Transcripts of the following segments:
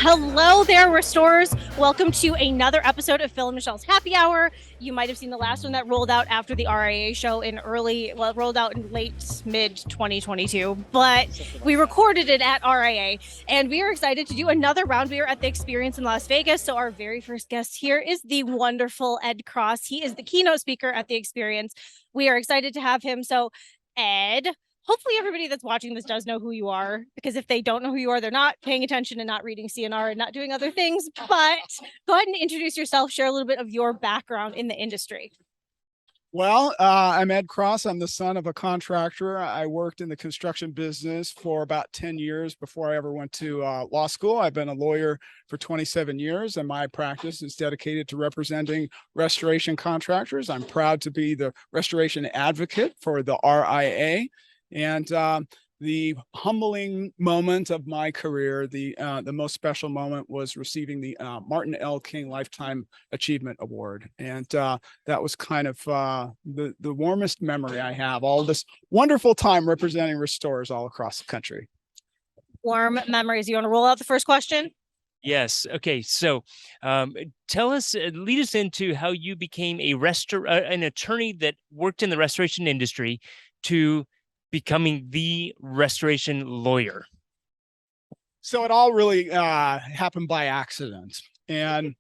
Hello there, restorers. Welcome to another episode of Phil and Michelle's Happy Hour. You might have seen the last one that rolled out after the RIA show it rolled out in mid 2022, but we recorded it at RIA, and we are excited to do another round. We are at the experience in Las Vegas, so our very first guest here is the wonderful Ed Cross. He is the keynote speaker at the experience. We are excited to have him. So, Ed, hopefully everybody that's watching this does know who you are, because if they don't know who you are, they're not paying attention and not reading CNR and not doing other things. But go ahead and introduce yourself, share a little bit of your background in the industry. Well, I'm Ed Cross. I'm the son of a contractor. I worked in the construction business for about 10 years before I ever went to law school. I've been a lawyer for 27 years, and my practice is dedicated to representing restoration contractors. I'm proud to be the restoration advocate for the RIA. And the humbling moment of my career, the most special moment, was receiving the Martin L. King Lifetime Achievement Award. And that was kind of the warmest memory I have, all this wonderful time representing restorers all across the country. Warm memories. You want to roll out the first question? Yes. Okay. So tell us, lead us into how you became an attorney that worked in the restoration industry to becoming the restoration lawyer. So it all really happened by accident. And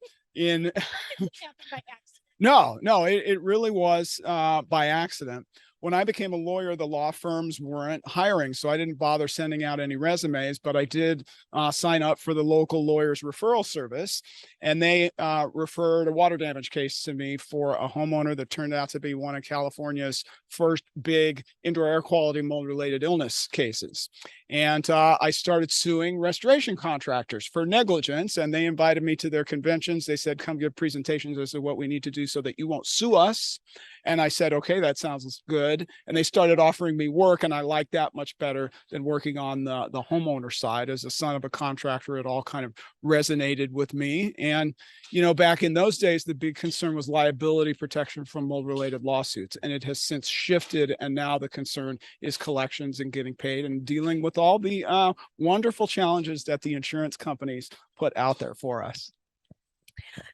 No, it really was by accident. When I became a lawyer, the law firms weren't hiring, so I didn't bother sending out any resumes, but I did sign up for the local lawyers referral service, and they referred a water damage case to me for a homeowner that turned out to be one of California's first big indoor air quality mold-related illness cases. And I started suing restoration contractors for negligence, and they invited me to their conventions. They said, come give presentations as to what we need to do so that you won't sue us. And I said, okay, that sounds good. And they started offering me work, and I liked that much better than working on the homeowner side. As a son of a contractor, it all kind of resonated with me. And, you know, back in those days, the big concern was liability protection from mold-related lawsuits. And it has since shifted, and now the concern is collections and getting paid and dealing with all the wonderful challenges that the insurance companies put out there for us.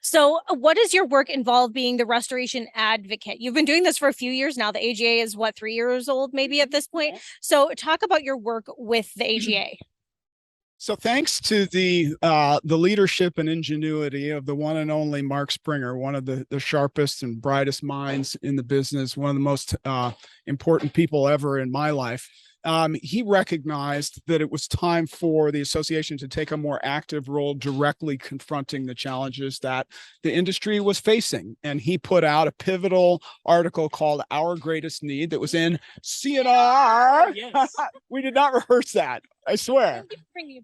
So what does your work involve being the restoration advocate? You've been doing this for a few years now. The AGA is what, 3 years old maybe at this point? So talk about your work with the AGA. So thanks to the leadership and ingenuity of the one and only Mark Springer, one of the sharpest and brightest minds in the business, one of the most important people ever in my life, he recognized that it was time for the association to take a more active role directly confronting the challenges that the industry was facing. And he put out a pivotal article called Our Greatest Need that was in CNR. Yes. We did not rehearse that, I swear.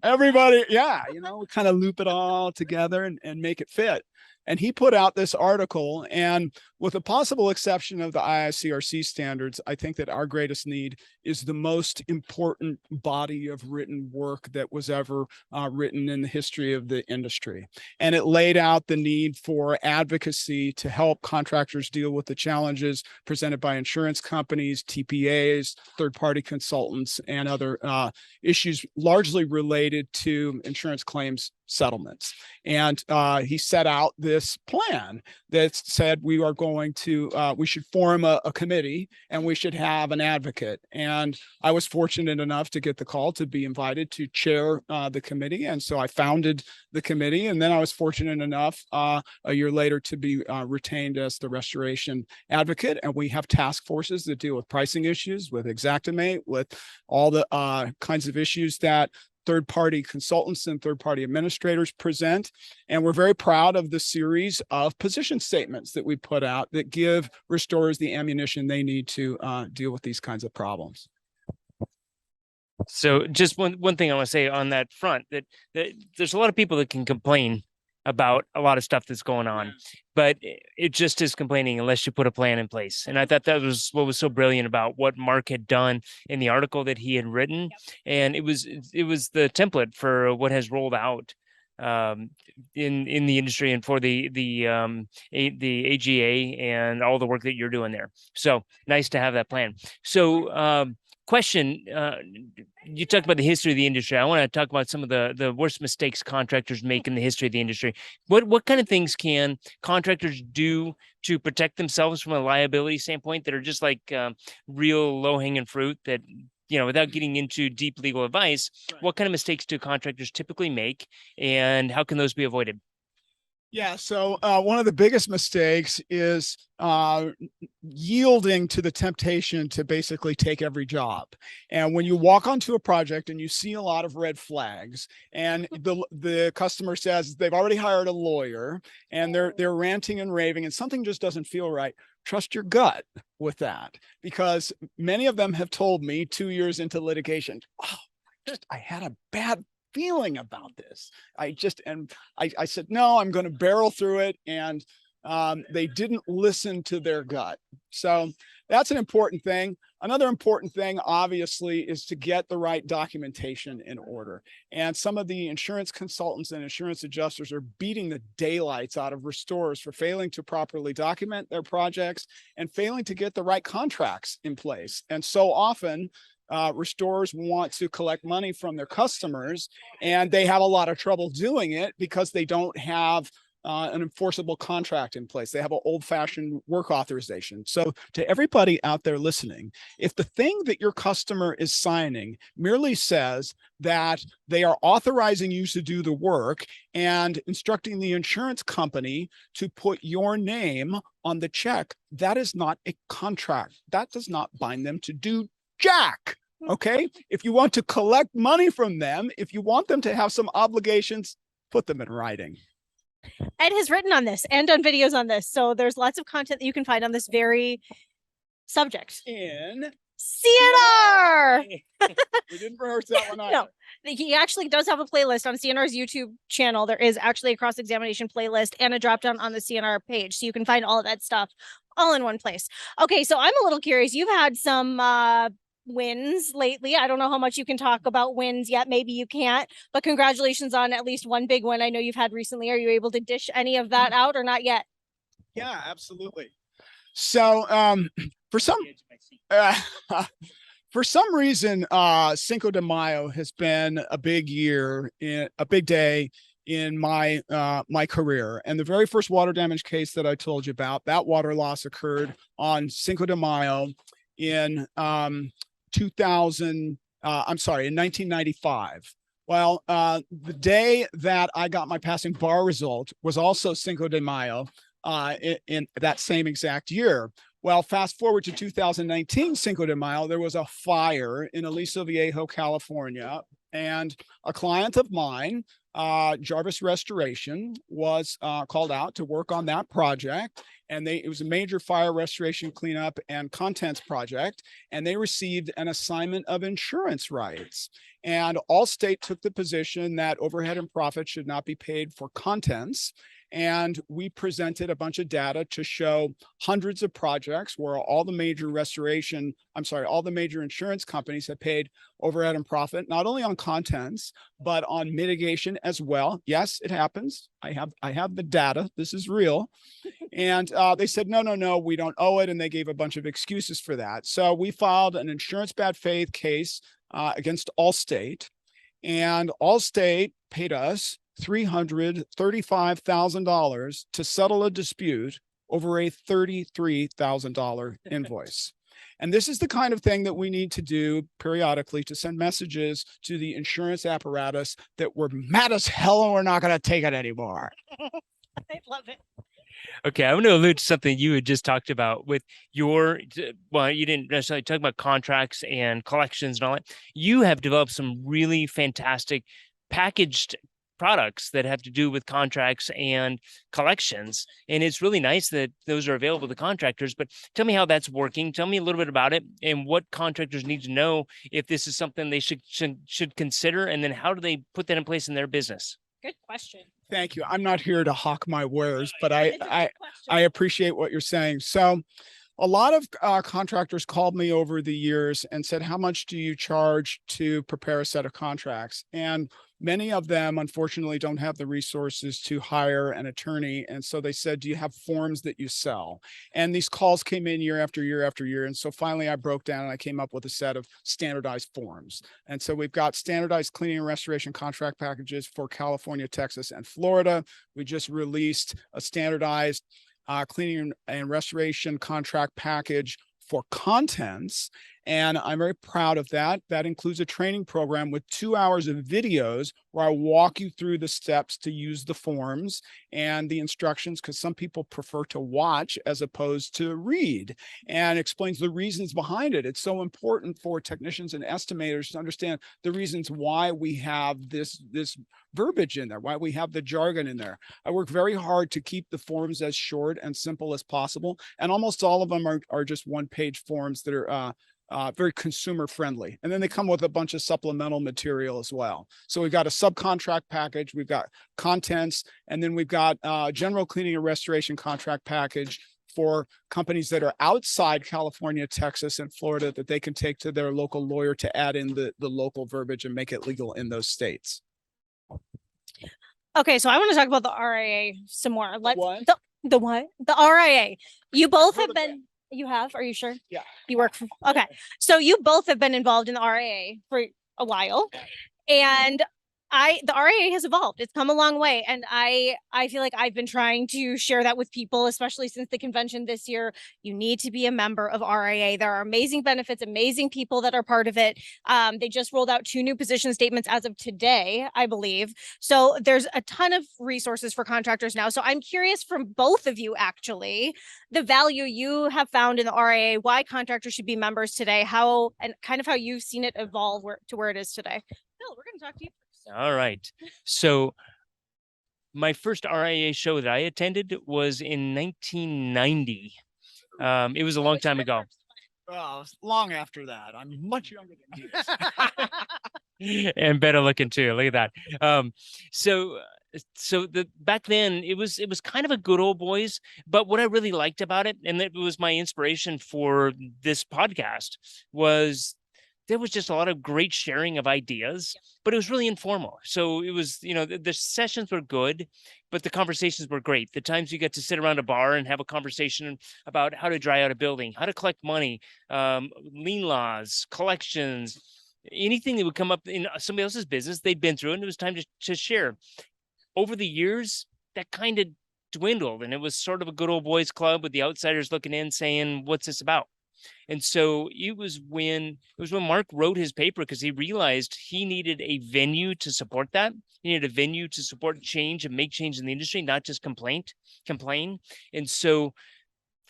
Everybody, yeah, you know, we kind of loop it all together and make it fit. And he put out this article, and with a possible exception of the IICRC standards, I think that Our Greatest Need is the most important body of written work that was ever written in the history of the industry. And it laid out the need for advocacy to help contractors deal with the challenges presented by insurance companies, TPAs, third-party consultants, and other issues largely related to insurance claims settlements. And he set out this plan that said we should form a committee, and we should have an advocate. And I was fortunate enough to get the call to be invited to chair the committee. And so I founded the committee. And then I was fortunate enough a year later to be retained as the restoration advocate. And we have task forces that deal with pricing issues, with Xactimate, with all the kinds of issues that third-party consultants and third-party administrators present. And we're very proud of the series of position statements that we put out that give restorers the ammunition they need to deal with these kinds of problems. So just one thing I want to say on that front, that there's a lot of people that can complain about a lot of stuff that's going on, but it just is complaining unless you put a plan in place. And I thought that was what was so brilliant about what Mark had done in the article that he had written. And it was the template for what has rolled out in the industry and for the AGA and all the work that you're doing there. So nice to have that plan. So question, you talked about the history of the industry. I want to talk about some of the worst mistakes contractors make in the history of the industry. What kind of things can contractors do to protect themselves from a liability standpoint that are just like real low-hanging fruit that, without getting into deep legal advice, what kind of mistakes do contractors typically make and how can those be avoided? Yeah, so one of the biggest mistakes is yielding to the temptation to basically take every job. And when you walk onto a project and you see a lot of red flags, and the customer says they've already hired a lawyer and they're ranting and raving, and something just doesn't feel right, trust your gut with that, because many of them have told me 2 years into litigation, I had a bad feeling about this. I said, no, I'm going to barrel through it. And they didn't listen to their gut. So that's an important thing. Another important thing, obviously, is to get the right documentation in order. And some of the insurance consultants and insurance adjusters are beating the daylights out of restorers for failing to properly document their projects and failing to get the right contracts in place. And so often, restorers want to collect money from their customers, and they have a lot of trouble doing it because they don't have an enforceable contract in place. They have an old-fashioned work authorization. So to everybody out there listening, if the thing that your customer is signing merely says that they are authorizing you to do the work and instructing the insurance company to put your name on the check, that is not a contract. That does not bind them to do jack. Okay. If you want to collect money from them, if you want them to have some obligations, put them in writing. Ed has written on this and done videos on this. So there's lots of content that you can find on this very subject. In CNR. We didn't rehearse that one either. No, he actually does have a playlist on CNR's YouTube channel. There is actually a cross-examination playlist and a drop-down on the CNR page. So you can find all of that stuff all in one place. Okay, so I'm a little curious. You've had some wins lately. I don't know how much you can talk about wins yet. Maybe you can't, but congratulations on at least one big win I know you've had recently. Are you able to dish any of that out or not yet? Yeah, absolutely. So for some reason, Cinco de Mayo has been a big day in my my career. And the very first water damage case that I told you about, that water loss occurred on Cinco de Mayo in 1995. Well, the day that I got my passing bar result was also Cinco de Mayo in that same exact year. Well, fast forward to 2019, Cinco de Mayo, there was a fire in Aliso Viejo, California, and a client of mine, Jarvis Restoration, was called out to work on that project. And it was a major fire restoration cleanup and contents project. And they received an assignment of insurance rights. And Allstate took the position that overhead and profit should not be paid for contents. And we presented a bunch of data to show hundreds of projects where all the major insurance companies have paid overhead and profit, not only on contents, but on mitigation as well. Yes, it happens. I have the data. This is real. And they said, no, we don't owe it. And they gave a bunch of excuses for that. So we filed an insurance bad faith case against Allstate, and Allstate paid us $335,000 to settle a dispute over a $33,000 invoice. And this is the kind of thing that we need to do periodically to send messages to the insurance apparatus that we're mad as hell and we're not going to take it anymore. I love it. Okay, I'm going to allude to something you had just talked about with you didn't necessarily talk about contracts and collections and all that. You have developed some really fantastic packaged products that have to do with contracts and collections. And it's really nice that those are available to contractors, but tell me how that's working. Tell me a little bit about it and what contractors need to know if this is something they should consider, and then how do they put that in place in their business? Good question. Thank you. I'm not here to hawk my wares, but I appreciate what you're saying. So A lot of contractors called me over the years and said, how much do you charge to prepare a set of contracts? And many of them, unfortunately, don't have the resources to hire an attorney. And so they said, do you have forms that you sell? And these calls came in year after year after year. And so finally I broke down and I came up with a set of standardized forms. And so we've got standardized cleaning and restoration contract packages for California, Texas, and Florida. We just released a standardized cleaning and restoration contract package for contents. And I'm very proud of that. That includes a training program with 2 hours of videos where I walk you through the steps to use the forms and the instructions, because some people prefer to watch as opposed to read, and explains the reasons behind it. It's so important for technicians and estimators to understand the reasons why we have this verbiage in there, why we have the jargon in there. I work very hard to keep the forms as short and simple as possible. And almost all of them are just one-page forms that are very consumer friendly. And then they come with a bunch of supplemental material as well. So we've got a subcontract package, we've got contents, and then we've got general cleaning and restoration contract package for companies that are outside California, Texas, and Florida that they can take to their local lawyer to add in the local verbiage and make it legal in those states. Okay, so I want to talk about the RIA some more. Let's What? the what? The RIA. You both have been. You have? Are you sure? Yeah. You work for. Okay, so you both have been involved in the RIA for a while, and the RIA has evolved. It's come a long way, and I feel like I've been trying to share that with people, especially since the convention this year. You need to be a member of RIA. There are amazing benefits, amazing people that are part of it. They just rolled out 2 new position statements as of today, I believe. So there's a ton of resources for contractors now. So I'm curious from both of you, actually, the value you have found in the RIA, why contractors should be members today, how and kind of how you've seen it evolve to where it is today. Bill, we're going to talk to you. All right. So my first RIA show that I attended was in 1990. It was a long time ago. Well, long after that. I'm much younger than you. And better looking too. Look at that. So back then it was kind of a good old boys, but what I really liked about it, and it was my inspiration for this podcast, was there was just a lot of great sharing of ideas, but it was really informal. So it was, the sessions were good, but the conversations were great. The times you get to sit around a bar and have a conversation about how to dry out a building, how to collect money, lien laws, collections, anything that would come up in somebody else's business, they'd been through, and it was time to share. Over the years, that kind of dwindled, and it was sort of a good old boys club with the outsiders looking in saying, what's this about? And so it was when Mark wrote his paper, because he realized he needed a venue to support that. He needed a venue to support change and make change in the industry, not just complain. And so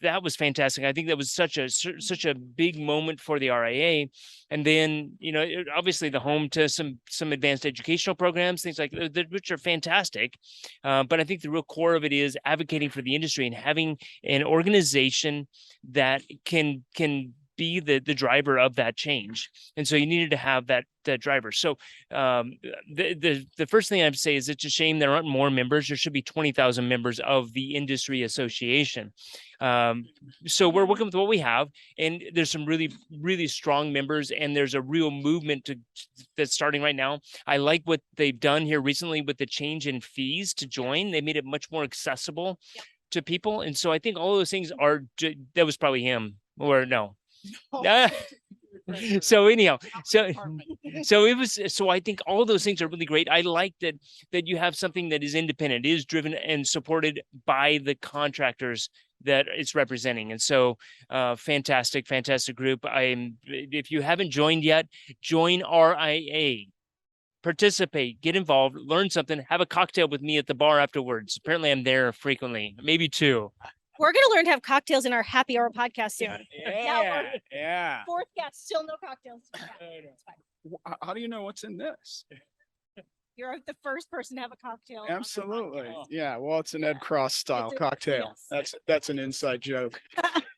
that was fantastic. I think that was such a big moment for the RIA. And then, obviously the home to some advanced educational programs, things like that, which are fantastic. But I think the real core of it is advocating for the industry and having an organization that can be the driver of that change. And so you needed to have that driver. So the first thing I have to say is it's a shame there aren't more members. There should be 20,000 members of the industry association. So we're working with what we have, and there's some really, really strong members, and there's a real movement that's starting right now. I like what they've done here recently with the change in fees to join. They made it much more accessible to people. And so I think all those things that was probably him, or no. So anyhow, so I think all those things are really great. I like that you have something that is independent, is driven and supported by the contractors that it's representing. And so fantastic group. If you haven't joined yet, join RIA. Participate, get involved, learn something, have a cocktail with me at the bar afterwards. Apparently I'm there frequently, maybe 2. We're going to learn to have cocktails in our happy hour podcast soon. Yeah. 4th guest, still no cocktails. How do you know what's in this? You're the first person to have a cocktail. Absolutely. Yeah. Well, it's an Ed Cross style cocktail. Yes. That's an inside joke.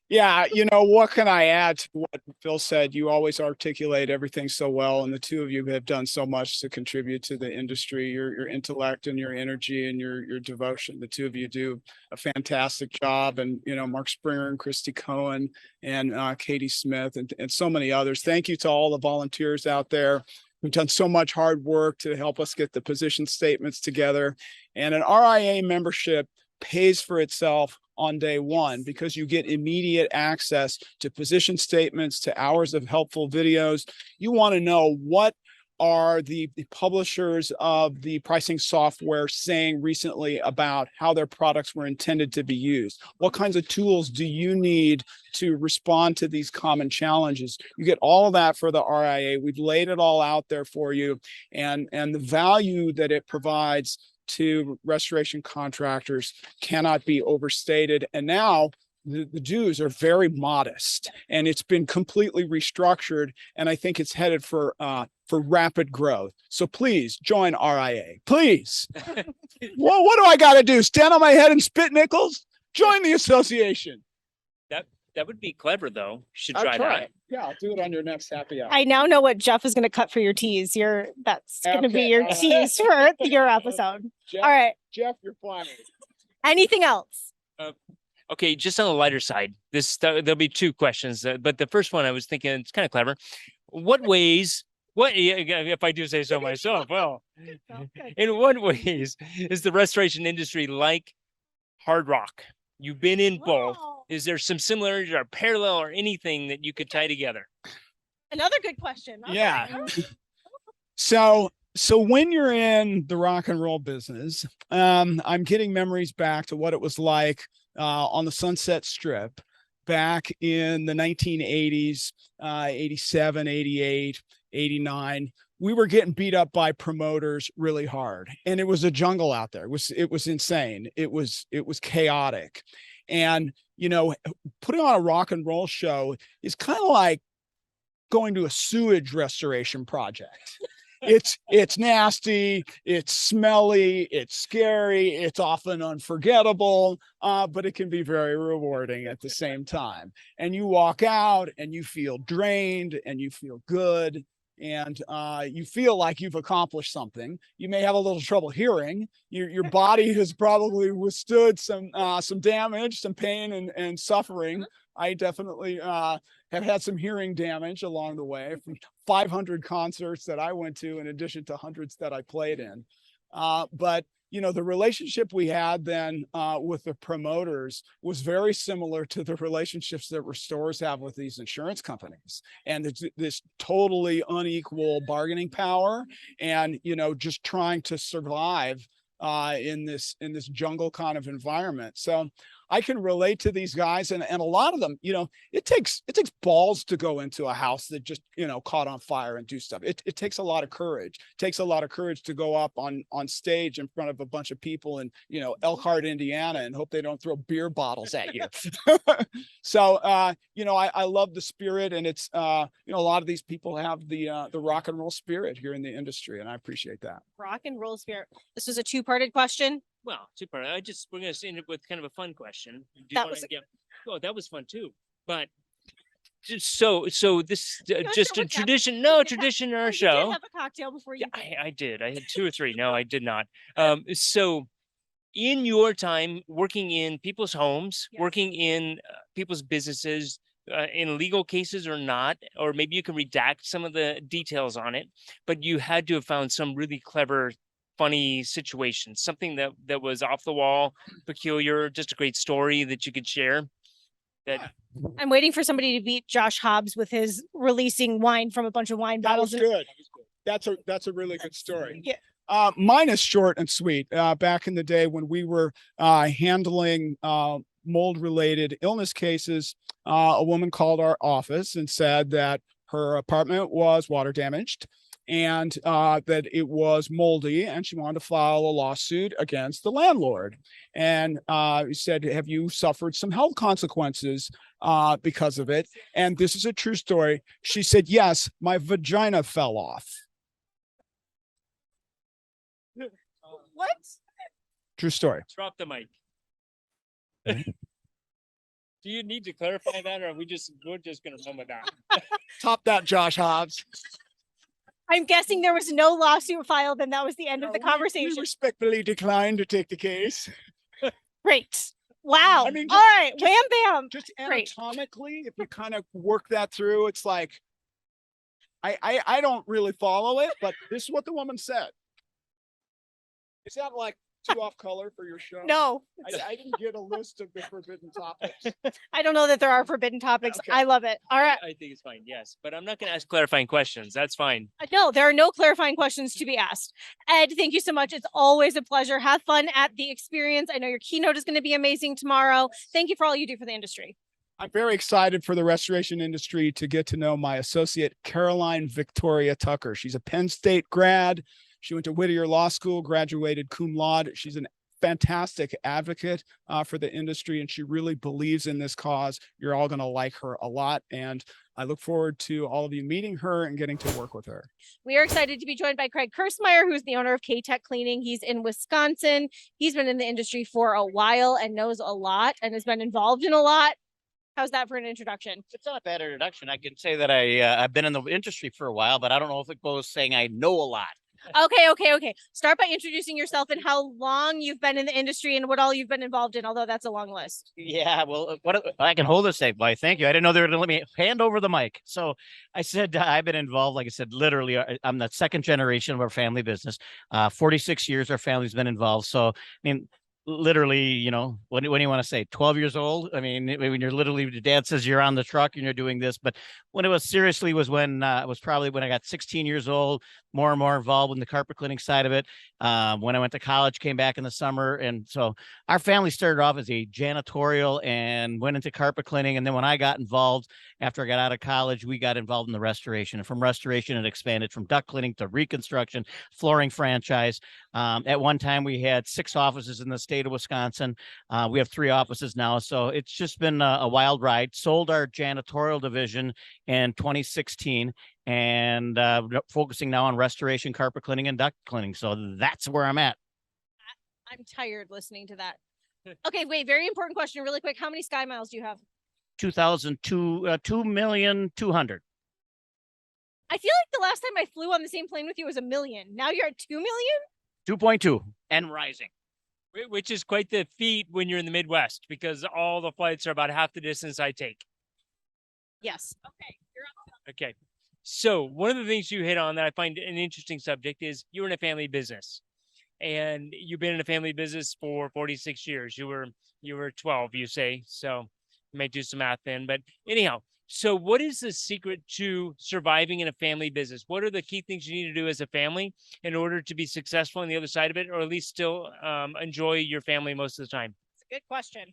Yeah, what can I add to what Phil said? You always articulate everything so well, and the two of you have done so much to contribute to the industry. Your intellect and your energy and your devotion. The two of you do a fantastic job, and Mark Springer and Christy Cohen and Katie Smith and so many others. Thank you to all the volunteers out there who've done so much hard work to help us get the position statements together. And an RIA membership pays for itself on day one because you get immediate access to position statements, to hours of helpful videos. You want to know what are the publishers of the pricing software saying recently about how their products were intended to be used? What kinds of tools do you need to respond to these common challenges? You get all of that for the RIA. We've laid it all out there for you, and the value that it provides to restoration contractors cannot be overstated. And now the dues are very modest, and it's been completely restructured. And I think it's headed for rapid growth. So please join RIA. Please. Well, what do I got to do? Stand on my head and spit nickels? Join the association. That would be clever, though. You should I'll try try that. it. Yeah, I'll do it on your next happy hour. I now know what Jeff is going to cut for your tease. That's going to be Okay. your tease for your episode. Jeff, All right. Jeff, you're flying. Anything else? Okay, just on the lighter side, there'll be two questions, but the first one I was thinking it's kind of clever. If I do say so myself, well, in what ways is the restoration industry like hard rock? You've been in both. Is there some similarities or parallel or anything that you could tie together? Another good question. Yeah. So when you're in the rock and roll business, I'm getting memories back to what it was like on the Sunset Strip back in the 1980s, 87, 88, 89. We were getting beat up by promoters really hard, and it was a jungle out there. It was insane. It was chaotic. And putting on a rock and roll show is kind of like going to a sewage restoration project. It's nasty, it's smelly, it's scary, it's often unforgettable, but it can be very rewarding at the same time. And you walk out and you feel drained and you feel good, and you feel like you've accomplished something. You may have a little trouble hearing. Your body has probably withstood some damage, some pain and suffering. I definitely have had some hearing damage along the way from 500 concerts that I went to, in addition to hundreds that I played in. But the relationship we had then with the promoters was very similar to the relationships that restorers have with these insurance companies. And it's this totally unequal bargaining power, and just trying to survive in this jungle kind of environment. So I can relate to these guys, and a lot of them, it takes balls to go into a house that just, caught on fire and do stuff. It takes a lot of courage. It takes a lot of courage to go up on stage in front of a bunch of people in, Elkhart, Indiana, and hope they don't throw beer bottles at you. So, I love the spirit, and it's, a lot of these people have the rock and roll spirit here in the industry, and I appreciate that. Rock and roll spirit. This was a two-parted question. Well, super. We're going to end it with kind of a fun question. Oh, that was fun too. But just so this just a tradition. No tradition in our show. You did have a cocktail before you. Yeah, I did. I had 2 or 3. No, I did not. So in your time working in people's homes, working in people's businesses, in legal cases or not, or maybe you can redact some of the details on it, but you had to have found some really clever, funny situation, something that was off the wall, peculiar, just a great story that you could share. That I'm waiting for somebody to beat Josh Hobbs with his releasing wine from a bunch of wine bottles. That was good. That's a really good story. Yeah. Mine is short and sweet. Back in the day when we were handling mold-related illness cases, a woman called our office and said that her apartment was water damaged, and that it was moldy, and she wanted to file a lawsuit against the landlord. And he said, have you suffered some health consequences because of it? And this is a true story. She said, yes, my vagina fell off. What? True story. drop the mic. Do you need to clarify that, or we're just going to run with that? Top that, Josh Hobbs. I'm guessing there was no lawsuit filed, and that was the end of the We conversation. respectfully decline to take the case. Great. Wow. I mean, all right. Wham bam. Just Great. anatomically, if you kind of work that through, it's like I don't really follow it, but this is what the woman said. Is that like too off color for your show? No, I didn't get a list of the forbidden topics. I don't know that there are forbidden topics. Okay. I love it. All right. I think it's fine. Yes, but I'm not going to ask clarifying questions. That's fine. No, there are no clarifying questions to be asked. Ed, thank you so much. It's always a pleasure. Have fun at the experience. I know your keynote is going to be amazing tomorrow. Thank you for all you do for the industry. I'm very excited for the restoration industry to get to know my associate, Caroline Victoria Tucker. She's a Penn State grad. She went to Whittier Law School, graduated cum laude. She's an fantastic advocate for the industry, and she really believes in this cause. You're all going to like her a lot, and I look forward to all of you meeting her and getting to work with her. We are excited to be joined by Craig Kersemeier, who's the owner of K-tech Cleaning. He's in Wisconsin. He's been in the industry for a while and knows a lot and has been involved in a lot. How's that for an introduction? It's not a bad introduction. I can say that I've been in the industry for a while, but I don't know if it goes saying I know a lot. Okay. Start by introducing yourself and how long you've been in the industry and what all you've been involved in, although that's a long list. Yeah, well, what I can hold this safe. Why? Thank you. I didn't know they were going to let me hand over the mic. So I said I've been involved. Like I said, literally, I'm the second generation of our family business. 46 years our family's been involved. So I mean, literally, you know, what do you want to say? 12 years old. I mean, when you're literally, your dad says you're on the truck and you're doing this, but when it was seriously was when it was probably when I got 16 years old, more and more involved in the carpet cleaning side of it. When I went to college, came back in the summer. And so our family started off as a janitorial and went into carpet cleaning. And then when I got involved, after I got out of college, we got involved in the restoration. And from restoration, it expanded from duct cleaning to reconstruction, flooring franchise. At one time, we had 6 offices in the state of Wisconsin. We have 3 offices now. So it's just been a wild ride. Sold our janitorial division in 2016 and focusing now on restoration, carpet cleaning, and duct cleaning. So that's where I'm at. I'm tired listening to that. Okay, wait, very important question really quick. How many Sky Miles do you have? 2,200. I feel like the last time I flew on the same plane with you was 1 million. Now you're at 2 million? 2.2 and rising. Which is quite the feat when you're in the Midwest, because all the flights are about half the distance I take. Yes. Okay. You're up. Okay. So one of the things you hit on that I find an interesting subject is you're in a family business, and you've been in a family business for 46 years. You were 12, you say. So you might do some math then, but anyhow, so what is the secret to surviving in a family business? What are the key things you need to do as a family in order to be successful on the other side of it, or at least still enjoy your family most of the time? It's a good question.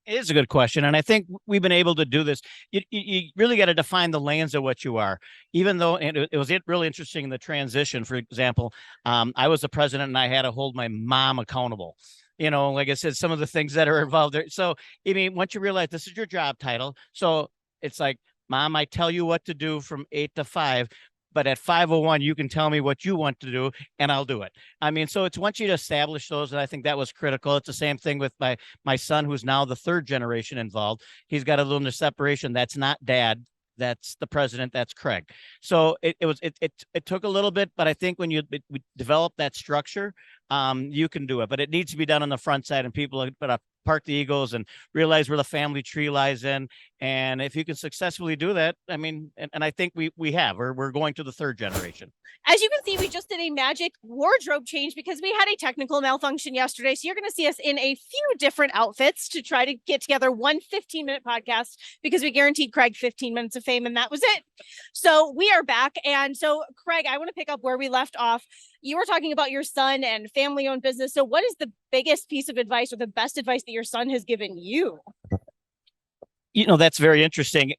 It is a good question. And I think we've been able to do this. You really got to define the lanes of what you are, even though it was really interesting in the transition. For example, I was the president and I had to hold my mom accountable. You know, like I said, some of the things that are involved there. So, I mean, once you realize this is your job title, so it's like, Mom, I tell you what to do from 8 to 5. But at 5:01, you can tell me what you want to do and I'll do it. I mean, so it's once you establish those, and I think that was critical. It's the same thing with my son, who's now the 3rd generation involved. He's got a little separation. That's not Dad. That's the president. That's Craig. So it took a little bit, but I think when we develop that structure, you can do it. But it needs to be done on the front side, and people park the egos and realize where the family tree lies in. And if you can successfully do that, I mean, and I think we have, we're going to the 3rd generation. As you can see, we just did a magic wardrobe change because we had a technical malfunction yesterday. So you're going to see us in a few different outfits to try to get together one 15-minute podcast, because we guaranteed Craig 15 minutes of fame and that was it. So we are back. And so Craig, I want to pick up where we left off. You were talking about your son and family-owned business. So what is the biggest piece of advice or the best advice that your son has given you? You know, that's very interesting.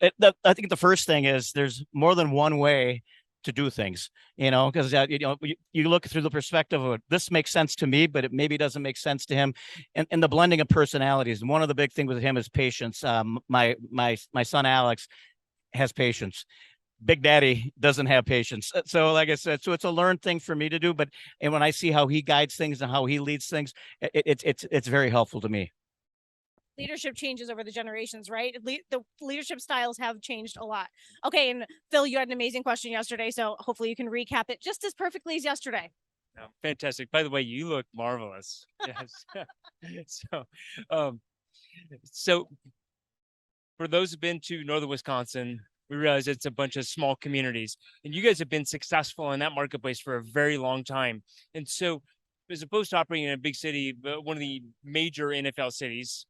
I think the first thing is there's more than one way to do things, you know, because, you look through the perspective of this makes sense to me, but it maybe doesn't make sense to him. And the blending of personalities. And one of the big things with him is patience. My son, Alex, has patience. Big Daddy doesn't have patience. So like I said, so it's a learned thing for me to do. And when I see how he guides things and how he leads things, it's very helpful to me. leadership changes over the generations, right? The leadership styles have changed a lot. Okay, and Phil, you had an amazing question yesterday, so hopefully you can recap it just as perfectly as yesterday. Oh, fantastic. By the way, you look marvelous. Yes. So, um, so for those who've been to northern Wisconsin, we realize it's a bunch of small communities, and you guys have been successful in that marketplace for a very long time. And so, as opposed to operating in a big city, but one of the major NFL cities,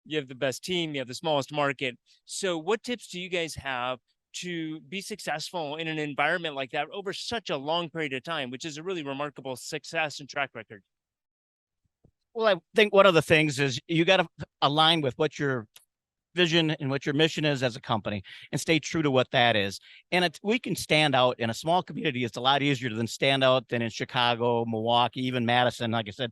you have the best team, you have the smallest market. So, what tips do you guys have to be successful in an environment like that over such a long period of time, which is a really remarkable success and track record? Well, I think one of the things is you got to align with what your vision and what your mission is as a company and stay true to what that is. And we can stand out in a small community. It's a lot easier than stand out than in Chicago, Milwaukee, even Madison. Like I said,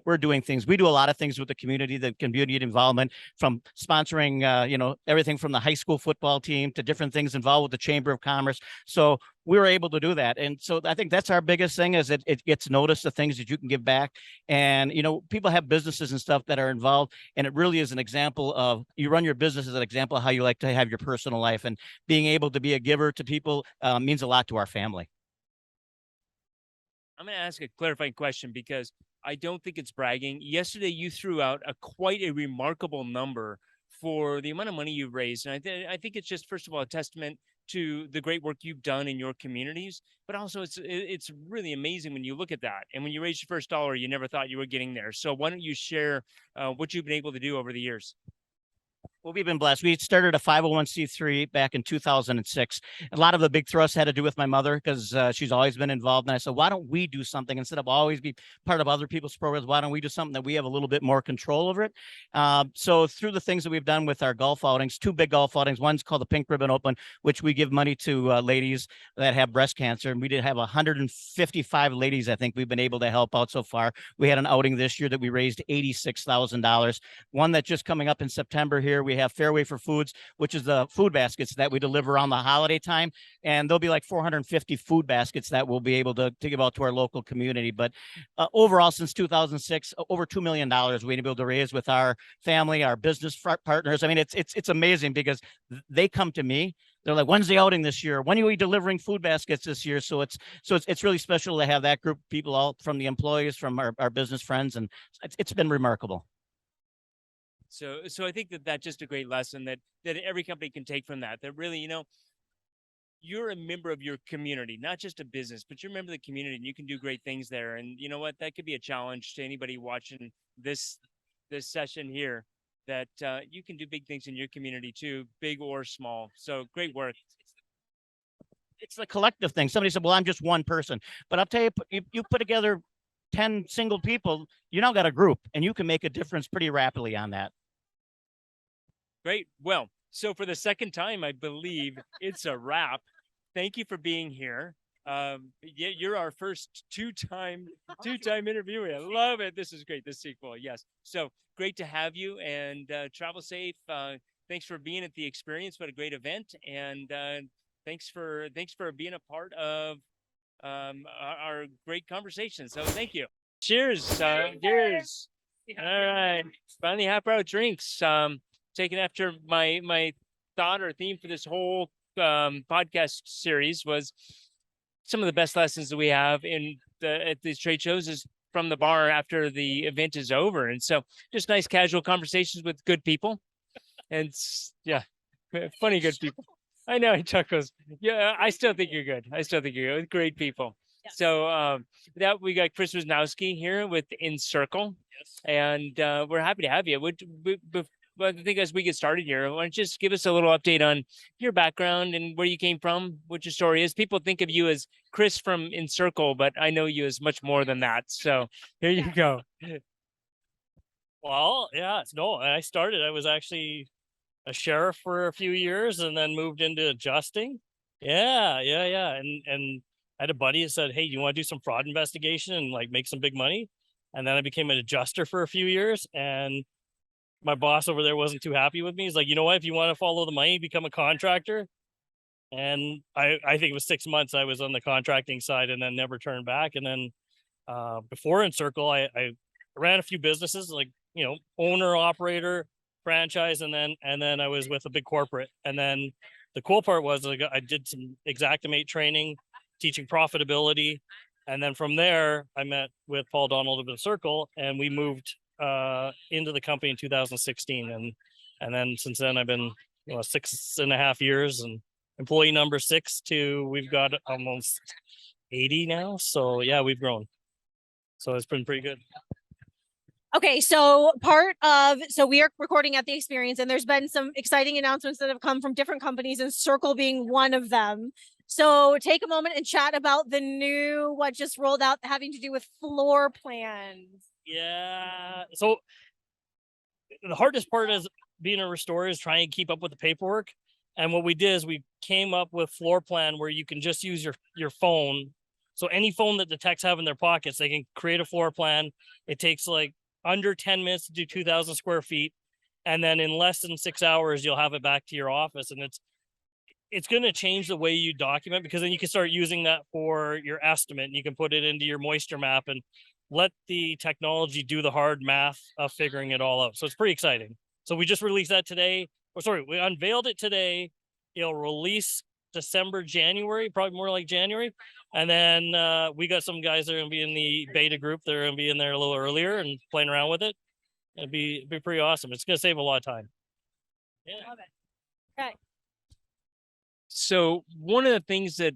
we're doing things. We do a lot of things with the community involvement, from sponsoring, everything from the high school football team to different things involved with the Chamber of Commerce. So we were able to do that. And so I think that's our biggest thing, is it gets noticed, the things that you can give back. And, people have businesses and stuff that are involved, and it really is an example of, you run your business as an example of how you like to have your personal life, and being able to be a giver to people means a lot to our family. I'm going to ask a clarifying question because I don't think it's bragging. Yesterday, you threw out quite a remarkable number for the amount of money you've raised. And I think it's just, first of all, a testament to the great work you've done in your communities, but also it's really amazing when you look at that. And when you raised your first dollar, you never thought you were getting there. So why don't you share what you've been able to do over the years? Well, we've been blessed. We started a 501c3 back in 2006. A lot of the big thrusts had to do with my mother, because she's always been involved. And I said, why don't we do something instead of always be part of other people's programs? Why don't we do something that we have a little bit more control over it? So through the things that we've done with our golf outings, 2 big golf outings, one's called the Pink Ribbon Open, which we give money to ladies that have breast cancer. And we did have 155 ladies, I think, we've been able to help out so far. We had an outing this year that we raised $86,000. One that's just coming up in September here, we have Fairway for Foods, which is the food baskets that we deliver around the holiday time. And there'll be like 450 food baskets that we'll be able to give out to our local community. But overall, since 2006, over $2 million we've been able to raise with our family, our business partners. I mean, it's amazing, because they come to me. They're like, when's the outing this year? When are we delivering food baskets this year? So it's really special to have that group of people, all from the employees, from our business friends. And it's been remarkable. So I think that's just a great lesson that every company can take from that. That really, you're a member of your community, not just a business, but you're a member of the community, and you can do great things there. And you know what? That could be a challenge to anybody watching this session here, that you can do big things in your community too, big or small. So great work. It's the collective thing. Somebody said, well, I'm just one person. But I'll tell you, you put together 10 single people, you now got a group, and you can make a difference pretty rapidly on that. Great. Well, so for the second time, I believe it's a wrap. Thank you for being here. You're our first two-time interviewee. I love it. This is great. This sequel. Yes. So great to have you, and travel safe. Thanks for being at the experience. What a great event. And thanks for being a part of our great conversation. So thank you. Cheers. Cheers. All right. Finally, happy hour drinks. Taken after my thought or theme for this whole podcast series was some of the best lessons that we have at these trade shows is from the bar after the event is over. And so just nice casual conversations with good people. And yeah, funny good people. I know, he chuckles. Yeah, I still think you're good. Great people. Yeah. So that we got Kris Rzesnoski here with Encircle. Yes. And we're happy to have you. But I think as we get started here, why don't you just give us a little update on your background and where you came from, what your story is. People think of you as Kris from Encircle, but I know you as much more than that. So here you go. Well, yeah, no, I was actually a sheriff for a few years and then moved into adjusting. Yeah. And I had a buddy that said, hey, you want to do some fraud investigation and like make some big money? And then I became an adjuster for a few years, and my boss over there wasn't too happy with me. He's like, you know what, if you want to follow the money, become a contractor. And I think it was 6 months I was on the contracting side and then never turned back. And then before Encircle, I ran a few businesses, like owner, operator, franchise, and then I was with a big corporate. And then the cool part was I did some Xactimate training, teaching profitability. And then from there, I met with Paul Donald of Encircle, and we moved into the company in 2016. And then since then, I've been 6.5 years, and employee number 6 to we've got almost 80 now. So yeah, we've grown. So it's been pretty good. Okay, so we are recording at the Experience, and there's been some exciting announcements that have come from different companies, and Circle being one of them. So take a moment and chat about the new, what just rolled out, having to do with floor plans. Yeah. So the hardest part is being a restorer is trying to keep up with the paperwork. And what we did is we came up with floor plan where you can just use your phone. So any phone that the techs have in their pockets, they can create a floor plan. It takes like under 10 minutes to do 2,000 square feet. And then in less than 6 hours, you'll have it back to your office. And it's going to change the way you document, because then you can start using that for your estimate, and you can put it into your moisture map and let the technology do the hard math of figuring it all out. So it's pretty exciting. So we just released that today. We unveiled it today. It'll release December, January, probably more like January. And then we got some guys that are going to be in the beta group. They're going to be in there a little earlier and playing around with it. It'd be pretty awesome. It's going to save a lot of time. Yeah. Love it. Okay. So one of the things that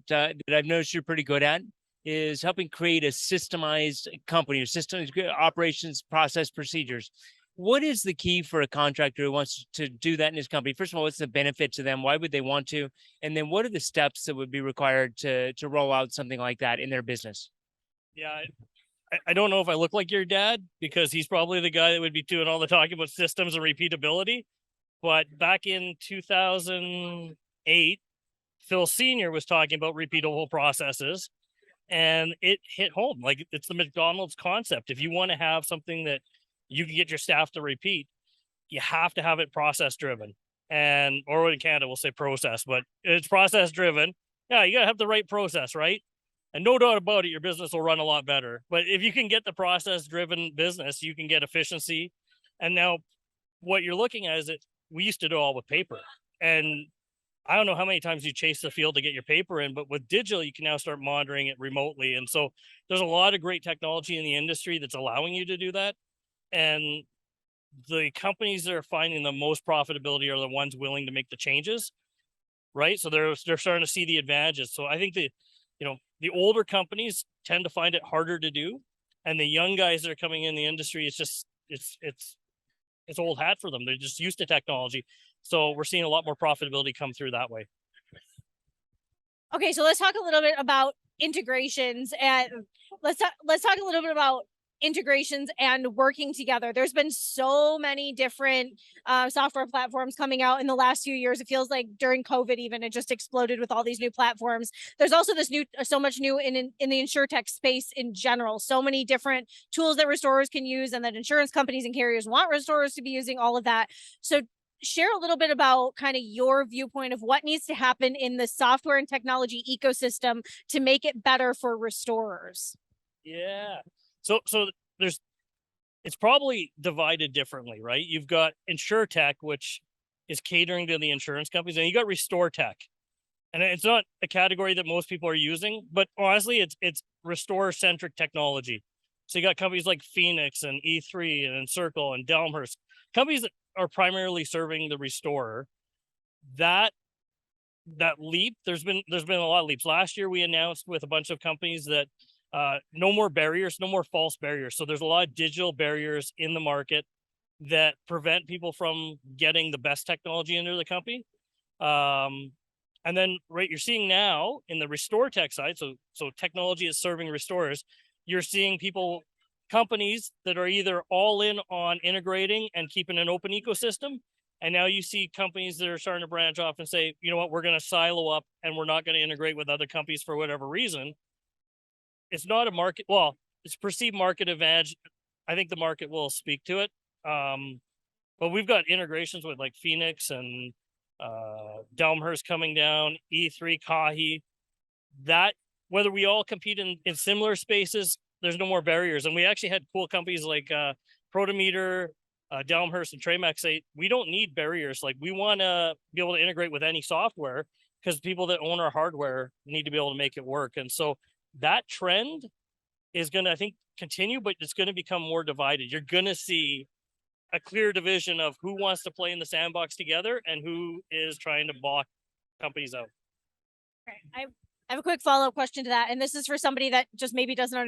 I've noticed you're pretty good at is helping create a systemized company, or systems, operations, process, procedures. What is the key for a contractor who wants to do that in his company? First of all, what's the benefit to them? Why would they want to? And then what are the steps that would be required to roll out something like that in their business? Yeah, I don't know if I look like your dad, because he's probably the guy that would be doing all the talking about systems and repeatability. But back in 2008, Phil Sr. was talking about repeatable processes, and it hit home. Like, it's the McDonald's concept. If you want to have something that you can get your staff to repeat, you have to have it process driven. And, or in Canada, we'll say process, but it's process driven. Yeah, you got to have the right process, right? And no doubt about it, your business will run a lot better. But if you can get the process driven business, you can get efficiency. And now what you're looking at is that we used to do all with paper. And I don't know how many times you chase the field to get your paper in, but with digital, you can now start monitoring it remotely. And so there's a lot of great technology in the industry that's allowing you to do that. And the companies that are finding the most profitability are the ones willing to make the changes, right? So they're starting to see the advantages. So I think the older companies tend to find it harder to do, and the young guys that are coming in the industry, it's old hat for them. They're just used to technology. So we're seeing a lot more profitability come through that way. Okay, so let's talk a little bit about integrations, and let's talk a little bit about integrations and working together. There's been so many different software platforms coming out in the last few years. It feels like during COVID, even, it just exploded with all these new platforms. There's also so much new in the insurtech space in general. So many different tools that restorers can use, and that insurance companies and carriers want restorers to be using, all of that. So share a little bit about kind of your viewpoint of what needs to happen in the software and technology ecosystem to make it better for restorers. Yeah. So it's probably divided differently, right? You've got InsurTech, which is catering to the insurance companies, and you got RestoreTech. And it's not a category that most people are using, but honestly, it's restorer-centric technology. So you got companies like Phoenix and E3 and Encircle and Delmhurst, companies that are primarily serving the restorer. That leap, there's been a lot of leaps. Last year, we announced with a bunch of companies that no more barriers, no more false barriers. So there's a lot of digital barriers in the market that prevent people from getting the best technology into the company. And then, right, you're seeing now in the restore tech side, so technology is serving restorers. You're seeing companies that are either all in on integrating and keeping an open ecosystem. And now you see companies that are starting to branch off and say, you know what, we're going to silo up and we're not going to integrate with other companies for whatever reason. It's not a market. Well, it's perceived market advantage. I think the market will speak to it. But we've got integrations with like Phoenix and Delmhurst coming down, E3, Kahi. That, whether we all compete in similar spaces, there's no more barriers. And we actually had cool companies like Protometer, Delmhurst and Tramex say, we don't need barriers. Like, we want to be able to integrate with any software because people that own our hardware need to be able to make it work. And so that trend is going to, I think, continue, but it's going to become more divided. You're going to see a clear division of who wants to play in the sandbox together and who is trying to block companies out. I have a quick follow-up question to that, and this is for somebody that just maybe doesn't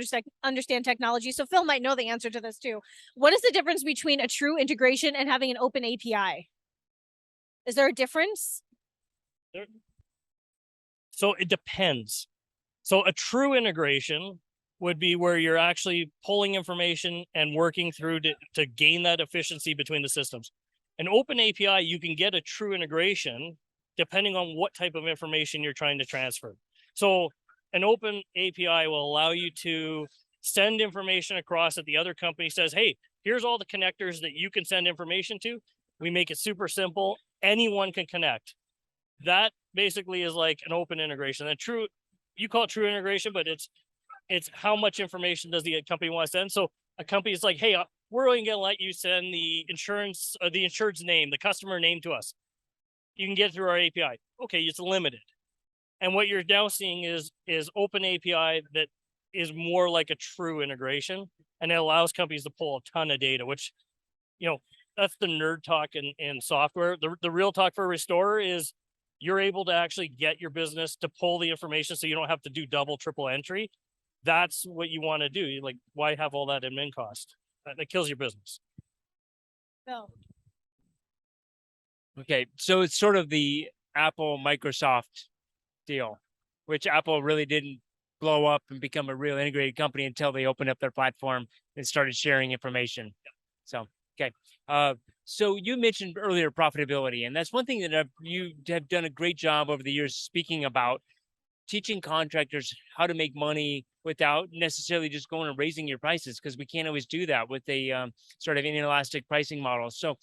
understand technology. So Phil might know the answer to this too. What is the difference between a true integration and having an open API? Is there a difference? So it depends. So a true integration would be where you're actually pulling information and working through to gain that efficiency between the systems. An open API, you can get a true integration depending on what type of information you're trying to transfer. So an open API will allow you to send information across that the other company says, hey, here's all the connectors that you can send information to. We make it super simple. Anyone can connect. That basically is like an open integration. And true, you call it true integration, but it's how much information does the company want to send. So a company is like, hey, we're only going to let you send the insurance, the insured's name, the customer name to us. You can get it through our API. Okay, it's limited. And what you're now seeing is open API that is more like a true integration, and it allows companies to pull a ton of data, which, you know, that's the nerd talk in software. The real talk for a restorer is you're able to actually get your business to pull the information so you don't have to do double, triple entry. That's what you want to do. You're like, why have all that admin cost? That kills your business. No. Okay, so it's sort of the Apple Microsoft deal, which Apple really didn't blow up and become a real integrated company until they opened up their platform and started sharing information. So, okay. So you mentioned earlier profitability, and that's one thing that you have done a great job over the years speaking about, teaching contractors how to make money without necessarily just going and raising your prices, because we can't always do that with a sort of inelastic pricing model. So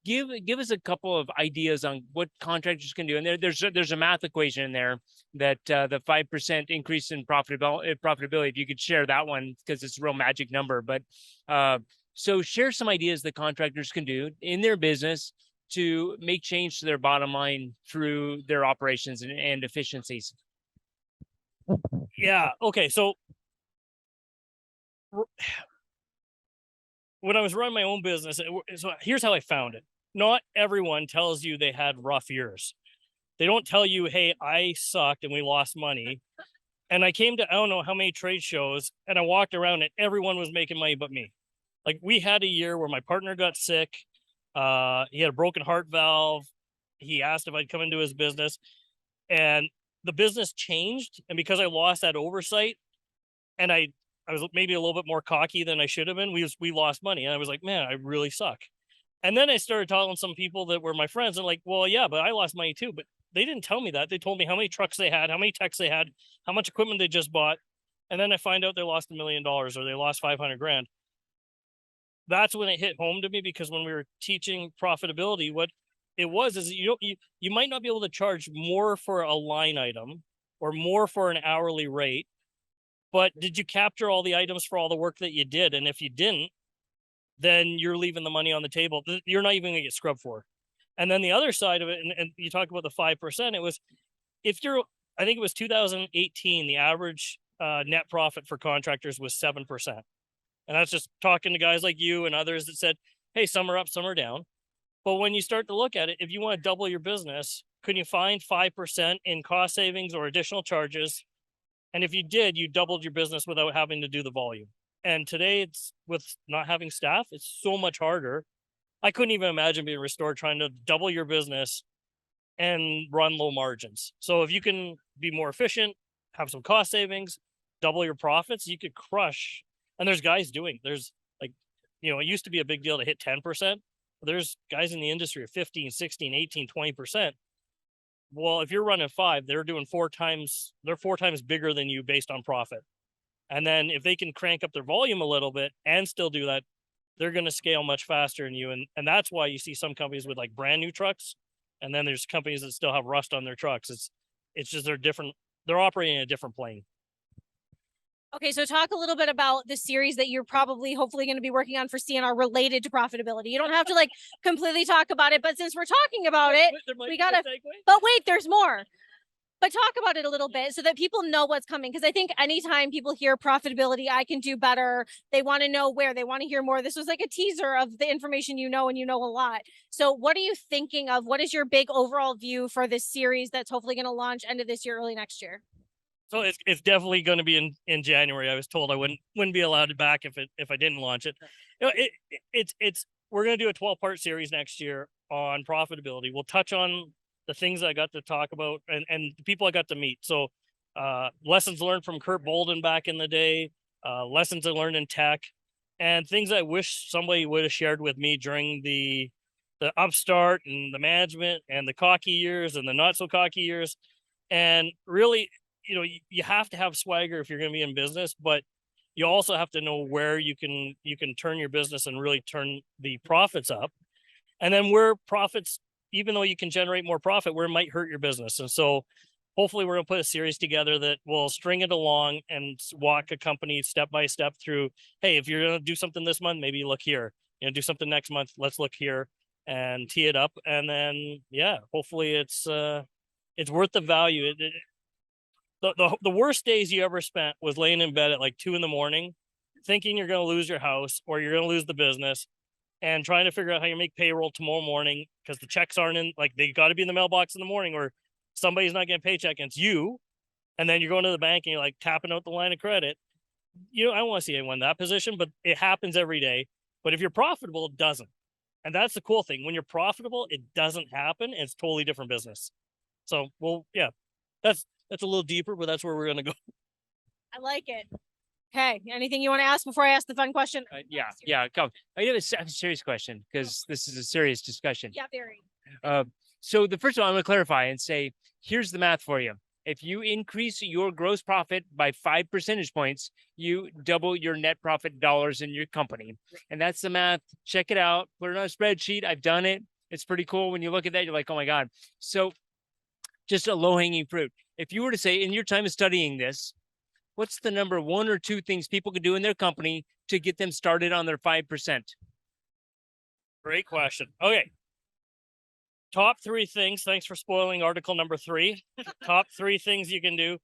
give us a couple of ideas on what contractors can do. And there's a math equation in there that the 5% increase in profitability, if you could share that one, because it's a real magic number. But so share some ideas that contractors can do in their business to make change to their bottom line through their operations and efficiencies. Yeah. Okay. So when I was running my own business, so here's how I found it. Not everyone tells you they had rough years. They don't tell you, hey, I sucked and we lost money. And I came to, I don't know how many trade shows, and I walked around and everyone was making money but me. Like, we had a year where my partner got sick. He had a broken heart valve. He asked if I'd come into his business, and the business changed. And because I lost that oversight, and I was maybe a little bit more cocky than I should have been, we lost money. And I was like, man, I really suck. And then I started telling some people that were my friends, and like, well, yeah, but I lost money too. But they didn't tell me that. They told me how many trucks they had, how many techs they had, how much equipment they just bought. And then I find out they lost $1 million or they lost 500 grand. That's when it hit home to me, because when we were teaching profitability, what it was is you might not be able to charge more for a line item or more for an hourly rate, but did you capture all the items for all the work that you did? And if you didn't, then you're leaving the money on the table. You're not even gonna get scrubbed for. And then the other side of it, and you talk about the 5%, it was, I think it was 2018, the average net profit for contractors was 7%. And that's just talking to guys like you and others that said, hey, some are up, some are down. But when you start to look at it, if you want to double your business, can you find 5% in cost savings or additional charges? And if you did, you doubled your business without having to do the volume. And today, it's with not having staff, it's so much harder. I couldn't even imagine being restored trying to double your business and run low margins. So if you can be more efficient, have some cost savings, double your profits, you could crush. And there's guys there's like, it used to be a big deal to hit 10%. There's guys in the industry of 15, 16, 18, 20%. Well, if you're running 5, they're doing 4 times bigger than you based on profit. And then if they can crank up their volume a little bit and still do that, they're going to scale much faster than you. And that's why you see some companies with like brand new trucks. And then there's companies that still have rust on their trucks. It's just, they're different. They're operating in a different plane. Okay, so talk a little bit about the series that you're probably hopefully going to be working on for CNR related to profitability. You don't have to like completely talk about it, but since we're talking about it, we gotta. But wait, there's more. But talk about it a little bit so that people know what's coming. Because I think anytime people hear profitability, I can do better, they want to know where, they want to hear more. This was like a teaser of the information you know, and you know a lot. So what are you thinking of? What is your big overall view for this series that's hopefully going to launch end of this year, early next year? So it's definitely going to be in January. I was told I wouldn't be allowed it back if I didn't launch it. You know, it's we're going to do a 12-part series next year on profitability. We'll touch on the things I got to talk about and the people I got to meet. So lessons learned from Kurt Bolden back in the day, lessons I learned in tech, and things I wish somebody would have shared with me during the upstart and the management and the cocky years and the not so cocky years. And really, you know, you have to have swagger if you're going to be in business, but you also have to know where you can turn your business and really turn the profits up. And then where profits, even though you can generate more profit, where it might hurt your business. And so hopefully we're going to put a series together that will string it along and walk a company step by step through, hey, if you're going to do something this month, maybe look here, you know, do something next month, let's look here and tee it up. And then, hopefully it's worth the value. The worst days you ever spent was laying in bed at like 2 a.m, thinking you're going to lose your house or you're going to lose the business and trying to figure out how you make payroll tomorrow morning because the checks aren't in, like they got to be in the mailbox in the morning or somebody's not getting a paycheck and it's you. And then you're going to the bank and you're like tapping out the line of credit. You know, I don't want to see anyone in that position, but it happens every day. But if you're profitable, it doesn't. And that's the cool thing. When you're profitable, it doesn't happen. It's totally different business. So, that's a little deeper, but that's where we're going to go. I like it. Okay. Anything you want to ask before I ask the fun question? Come. I have a serious question because this is a serious discussion. Yeah, very. So the first one I'm going to clarify and say, here's the math for you. If you increase your gross profit by 5 percentage points, you double your net profit dollars in your company. And that's the math. Check it out. Put it on a spreadsheet. I've done it. It's pretty cool. When you look at that, you're like, oh my God. So just a low-hanging fruit. If you were to say in your time of studying this, what's the number 1 or 2 things people could do in their company to get them started on their 5%? Great question. Okay. Top 3 things. Thanks for spoiling article number 3. Top 3 things you can do.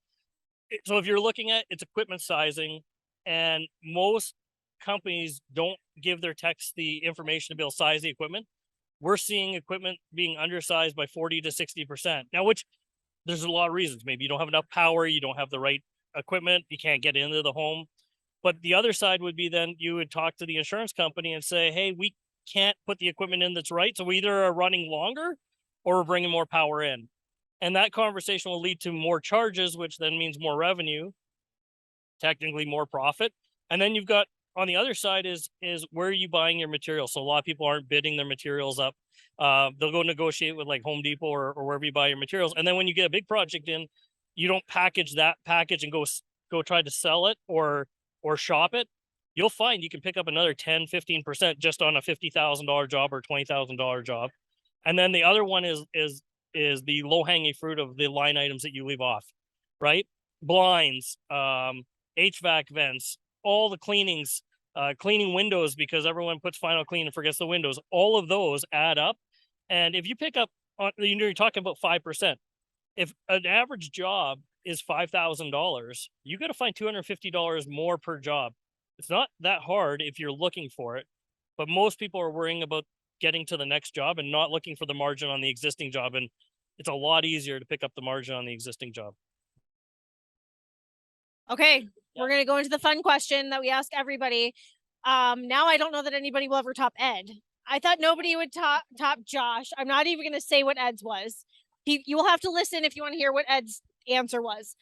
So if you're looking at it's equipment sizing, and most companies don't give their techs the information to be able to size the equipment. We're seeing equipment being undersized by 40 to 60%. Now, which there's a lot of reasons. Maybe you don't have enough power, you don't have the right equipment, you can't get into the home. But the other side would be then you would talk to the insurance company and say, hey, we can't put the equipment in that's right. So we either are running longer or we're bringing more power in. And that conversation will lead to more charges, which then means more revenue, technically more profit. And then you've got on the other side is where are you buying your materials? So a lot of people aren't bidding their materials up. They'll go negotiate with like Home Depot or wherever you buy your materials. And then when you get a big project in, you don't package that package and go try to sell it or shop it. You'll find you can pick up another 10, 15% just on a $50,000 job or $20,000 job. And then the other one is the low hanging fruit of the line items that you leave off, right? Blinds, HVAC vents, all the cleanings, cleaning windows because everyone puts final clean and forgets the windows. All of those add up. And if you pick up on, you're talking about 5%. If an average job is $5,000, you got to find $250 more per job. It's not that hard if you're looking for it, but most people are worrying about getting to the next job and not looking for the margin on the existing job. And it's a lot easier to pick up the margin on the existing job. Okay, we're going to go into the fun question that we ask everybody. Now I don't know that anybody will ever top Ed. I thought nobody would top Josh. I'm not even going to say what Ed's was. You will have to listen if you want to hear what Ed's answer was.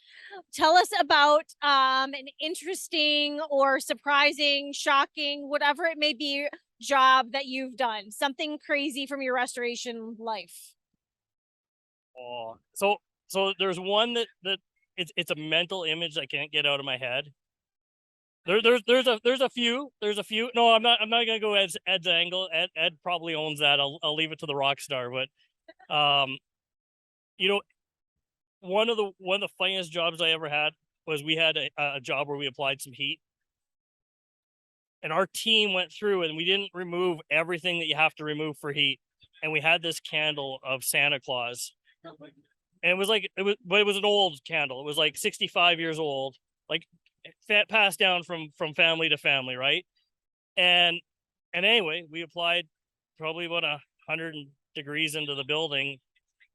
Tell us about an interesting or surprising, shocking, whatever it may be, job that you've done. Something crazy from your restoration life. Oh, so there's one that it's a mental image I can't get out of my head. There's a few. No, I'm not gonna go Ed's angle. Ed probably owns that. I'll leave it to the Rockstar. But one of the funniest jobs I ever had was we had a job where we applied some heat. And our team went through and we didn't remove everything that you have to remove for heat. And we had this candle of Santa Claus. And it was an old candle. It was like 65 years old, like passed down from family to family, right? And anyway, we applied probably about 100 degrees into the building,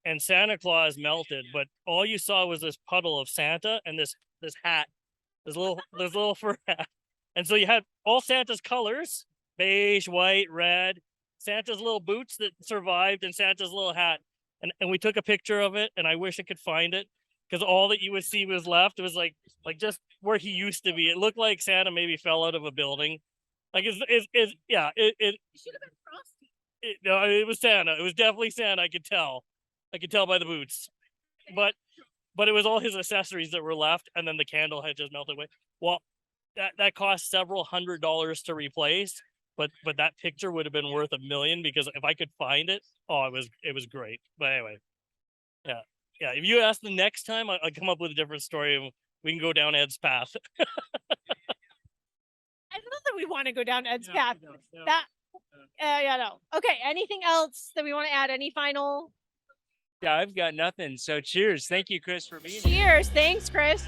and Santa Claus melted, but all you saw was this puddle of Santa and this hat, this little fur hat. And so you had all Santa's colors, beige, white, red, Santa's little boots that survived, and Santa's little hat. And we took a picture of it, and I wish I could find it, because all that you would see was left. It was like just where he used to be. It looked like Santa maybe fell out of a building. Like it should have been Frosty. No, it was Santa. It was definitely Santa. I could tell by the boots, but it was all his accessories that were left, and then the candle had just melted away. Well, that cost several $100s to replace, but that picture would have been worth $1 million, because if I could find it, it was great. But anyway, yeah. If you ask the next time, I'll come up with a different story, and we can go down Ed's path. I don't know that we want to go down Ed's path. No. No. Okay. Anything else that we want to add? Any final? Yeah, I've got nothing. So cheers. Thank you, Kris, for being here. Cheers. Thanks, Kris.